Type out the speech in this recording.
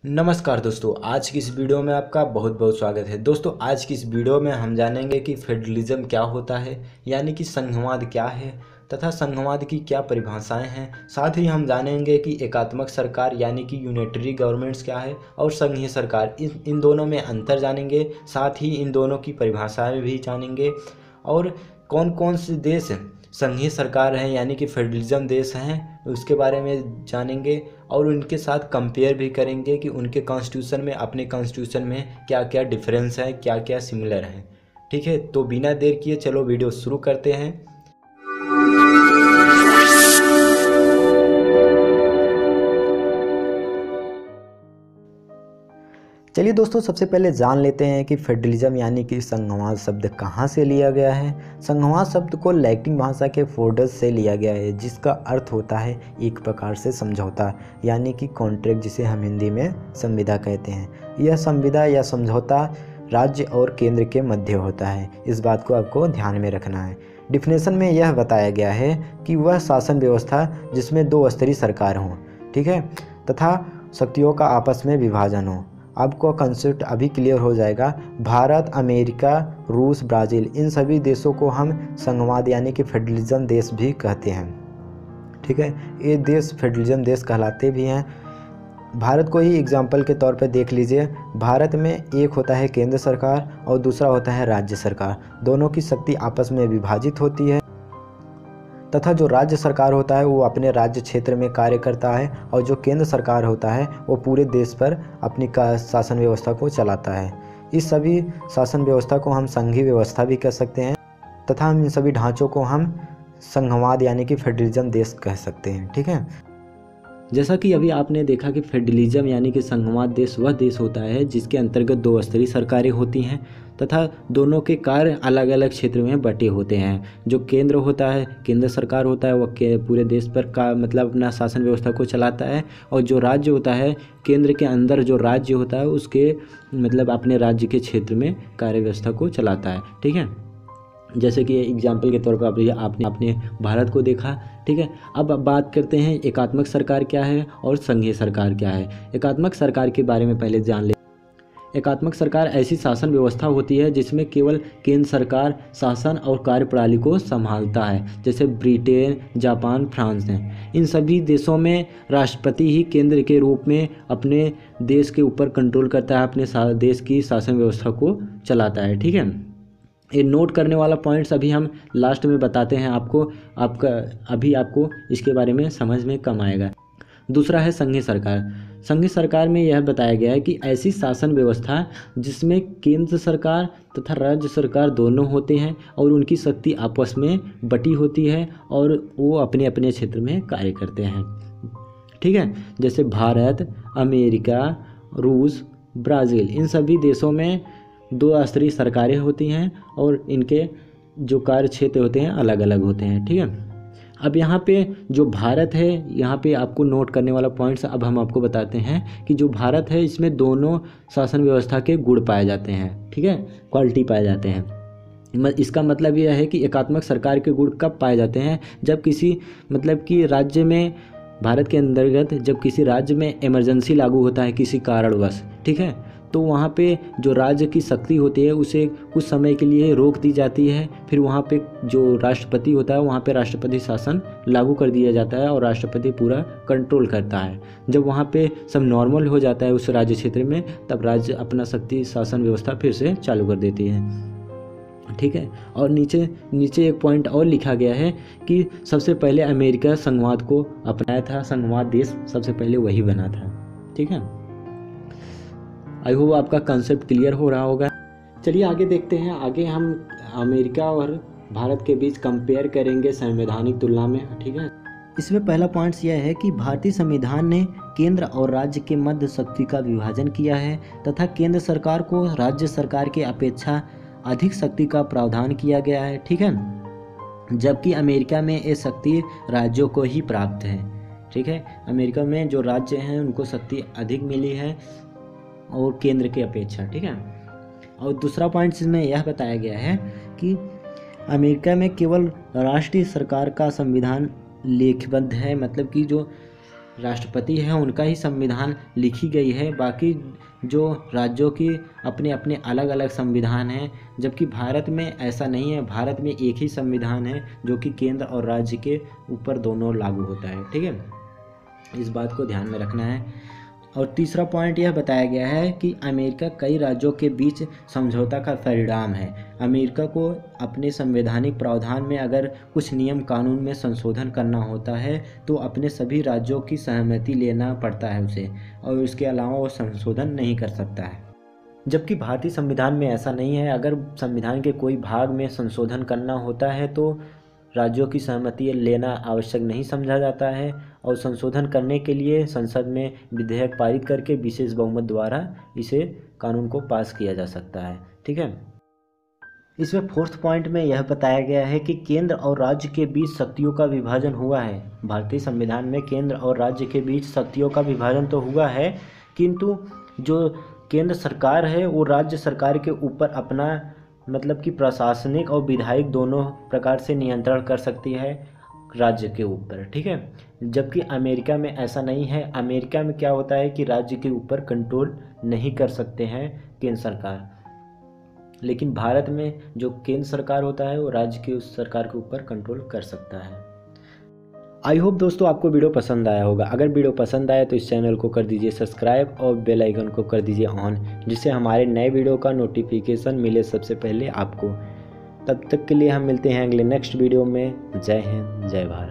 नमस्कार दोस्तों, आज की इस वीडियो में आपका बहुत बहुत स्वागत है। दोस्तों, आज की इस वीडियो में हम जानेंगे कि फेडरलिज्म क्या होता है, यानी कि संघवाद क्या है तथा संघवाद की क्या परिभाषाएं हैं। साथ ही हम जानेंगे कि एकात्मक सरकार यानी कि यूनिटरी गवर्नमेंट्स क्या है और संघीय सरकार, इन दोनों में अंतर जानेंगे। साथ ही इन दोनों की परिभाषाएं भी जानेंगे और कौन कौन से देश संघीय सरकार हैं यानी कि फेडरलिज्म देश हैं उसके बारे में जानेंगे और उनके साथ कंपेयर भी करेंगे कि उनके कॉन्स्टिट्यूशन में अपने कॉन्स्टिट्यूशन में क्या क्या डिफरेंस है, क्या क्या सिमिलर है। ठीक है, तो बिना देर किए चलो वीडियो शुरू करते हैं। चलिए दोस्तों, सबसे पहले जान लेते हैं कि फेडरलिज्म यानी कि संघवाद शब्द कहाँ से लिया गया है। संघवाद शब्द को लैटिन भाषा के फोर्डस से लिया गया है, जिसका अर्थ होता है एक प्रकार से समझौता यानी कि कॉन्ट्रैक्ट, जिसे हम हिंदी में संविदा कहते हैं। यह संविदा या समझौता राज्य और केंद्र के मध्य होता है। इस बात को आपको ध्यान में रखना है। डिफिनेशन में यह बताया गया है कि वह शासन व्यवस्था जिसमें दो स्तरीय सरकार हों, ठीक है, तथा शक्तियों का आपस में विभाजन हो। आपको कंसेप्ट अभी क्लियर हो जाएगा। भारत, अमेरिका, रूस, ब्राज़ील, इन सभी देशों को हम संघवाद यानी कि फेडरलिज्म देश भी कहते हैं। ठीक है, ये देश फेडरलिज्म देश कहलाते भी हैं। भारत को ही एग्जाम्पल के तौर पर देख लीजिए। भारत में एक होता है केंद्र सरकार और दूसरा होता है राज्य सरकार। दोनों की शक्ति आपस में विभाजित होती है तथा जो राज्य सरकार होता है वो अपने राज्य क्षेत्र में कार्य करता है और जो केंद्र सरकार होता है वो पूरे देश पर अपनी शासन व्यवस्था को चलाता है। इस सभी शासन व्यवस्था को हम संघीय व्यवस्था भी कह सकते हैं तथा हम इन सभी ढांचों को हम संघवाद यानी कि फेडरलिज्म देश कह सकते हैं। ठीक है, जैसा कि अभी आपने देखा कि फेडरलिज्म यानी कि संघवाद देश वह देश होता है जिसके अंतर्गत दो स्तरीय सरकारें होती हैं तथा दोनों के कार्य अलग अलग क्षेत्र में बटे होते हैं। जो केंद्र होता है, केंद्र सरकार होता है, वह पूरे देश पर का मतलब अपना शासन व्यवस्था को चलाता है और जो राज्य होता है, केंद्र के अंदर जो राज्य होता है उसके मतलब अपने राज्य के क्षेत्र में कार्य व्यवस्था को चलाता है। ठीक है, जैसे कि एग्जाम्पल के तौर पर आपने भारत को देखा। ठीक है, अब बात करते हैं एकात्मक सरकार क्या है और संघीय सरकार क्या है। एकात्मक सरकार के बारे में पहले जान ले। एकात्मक सरकार ऐसी शासन व्यवस्था होती है जिसमें केवल केंद्र सरकार शासन और कार्यप्रणाली को संभालता है, जैसे ब्रिटेन, जापान, फ्रांस हैं। इन सभी देशों में राष्ट्रपति ही केंद्र के रूप में अपने देश के ऊपर कंट्रोल करता है, अपने देश की शासन व्यवस्था को चलाता है। ठीक है, ये नोट करने वाला पॉइंट्स अभी हम लास्ट में बताते हैं आपको इसके बारे में समझ में कम आएगा। दूसरा है संघीय सरकार। संघीय सरकार में यह बताया गया है कि ऐसी शासन व्यवस्था जिसमें केंद्र सरकार तथा राज्य सरकार दोनों होते हैं और उनकी शक्ति आपस में बटी होती है और वो अपने अपने क्षेत्र में कार्य करते हैं। ठीक है, जैसे भारत, अमेरिका, रूस, ब्राज़ील, इन सभी देशों में दो स्तरीय सरकारें होती हैं और इनके जो कार्य क्षेत्र होते हैं अलग अलग होते हैं। ठीक है, अब यहाँ पे जो भारत है, यहाँ पे आपको नोट करने वाला पॉइंट्स अब हम आपको बताते हैं कि जो भारत है इसमें दोनों शासन व्यवस्था के गुण पाए जाते हैं। ठीक है, क्वालिटी पाए जाते हैं। इसका मतलब यह है कि एकात्मक सरकार के गुण कब पाए जाते हैं, जब किसी मतलब कि राज्य में, भारत के अंतर्गत जब किसी राज्य में इमरजेंसी लागू होता है किसी कारणवश, ठीक है, तो वहाँ पे जो राज्य की शक्ति होती है उसे कुछ समय के लिए रोक दी जाती है। फिर वहाँ पे जो राष्ट्रपति होता है वहाँ पे राष्ट्रपति शासन लागू कर दिया जाता है और राष्ट्रपति पूरा कंट्रोल करता है। जब वहाँ पे सब नॉर्मल हो जाता है उस राज्य क्षेत्र में, तब राज्य अपना शक्ति शासन व्यवस्था फिर से चालू कर देती है। ठीक है, और नीचे एक पॉइंट और लिखा गया है कि सबसे पहले अमेरिका संघवाद को अपनाया था। संघवाद देश सबसे पहले वही बना था। ठीक है, आई होप आपका कंसेप्ट क्लियर हो रहा होगा। चलिए आगे देखते हैं। आगे हम अमेरिका और भारत के बीच कंपेयर करेंगे संवैधानिक तुलना में। ठीक है, इसमें पहला पॉइंट्स यह है कि भारतीय संविधान ने केंद्र और राज्य के मध्य शक्ति का विभाजन किया है तथा केंद्र सरकार को राज्य सरकार के अपेक्षा अधिक शक्ति का प्रावधान किया गया है। ठीक है, जबकि अमेरिका में ये शक्ति राज्यों को ही प्राप्त है। ठीक है, अमेरिका में जो राज्य हैं उनको शक्ति अधिक मिली है और केंद्र की अपेक्षा। ठीक है, और दूसरा पॉइंट इसमें यह बताया गया है कि अमेरिका में केवल राष्ट्रीय सरकार का संविधान लेखबद्ध है, मतलब कि जो राष्ट्रपति है उनका ही संविधान लिखी गई है। बाकी जो राज्यों की अपने अपने अलग अलग संविधान हैं, जबकि भारत में ऐसा नहीं है। भारत में एक ही संविधान है जो कि केंद्र और राज्य के ऊपर दोनों लागू होता है। ठीक है, इस बात को ध्यान में रखना है। और तीसरा पॉइंट यह बताया गया है कि अमेरिका कई राज्यों के बीच समझौता का परिणाम है। अमेरिका को अपने संवैधानिक प्रावधान में अगर कुछ नियम कानून में संशोधन करना होता है तो अपने सभी राज्यों की सहमति लेना पड़ता है उसे, और इसके अलावा वो संशोधन नहीं कर सकता है। जबकि भारतीय संविधान में ऐसा नहीं है। अगर संविधान के कोई भाग में संशोधन करना होता है तो राज्यों की सहमति लेना आवश्यक नहीं समझा जाता है, और संशोधन करने के लिए संसद में विधेयक पारित करके विशेष बहुमत द्वारा इसे कानून को पास किया जा सकता है। ठीक है, इसमें फोर्थ पॉइंट में यह बताया गया है कि केंद्र और राज्य के बीच शक्तियों का विभाजन हुआ है। भारतीय संविधान में केंद्र और राज्य के बीच शक्तियों का विभाजन तो हुआ है, किंतु जो केंद्र सरकार है वो राज्य सरकार के ऊपर अपना मतलब कि प्रशासनिक और विधायिक दोनों प्रकार से नियंत्रण कर सकती है राज्य के ऊपर। ठीक है, जबकि अमेरिका में ऐसा नहीं है। अमेरिका में क्या होता है कि राज्य के ऊपर कंट्रोल नहीं कर सकते हैं केंद्र सरकार, लेकिन भारत में जो केंद्र सरकार होता है वो राज्य की उस सरकार के ऊपर कंट्रोल कर सकता है। आई होप दोस्तों आपको वीडियो पसंद आया होगा। अगर वीडियो पसंद आया तो इस चैनल को कर दीजिए सब्सक्राइब और बेल आइकन को कर दीजिए ऑन, जिससे हमारे नए वीडियो का नोटिफिकेशन मिले सबसे पहले आपको। तब तक के लिए हम मिलते हैं अगले नेक्स्ट वीडियो में। जय हिंद, जय भारत।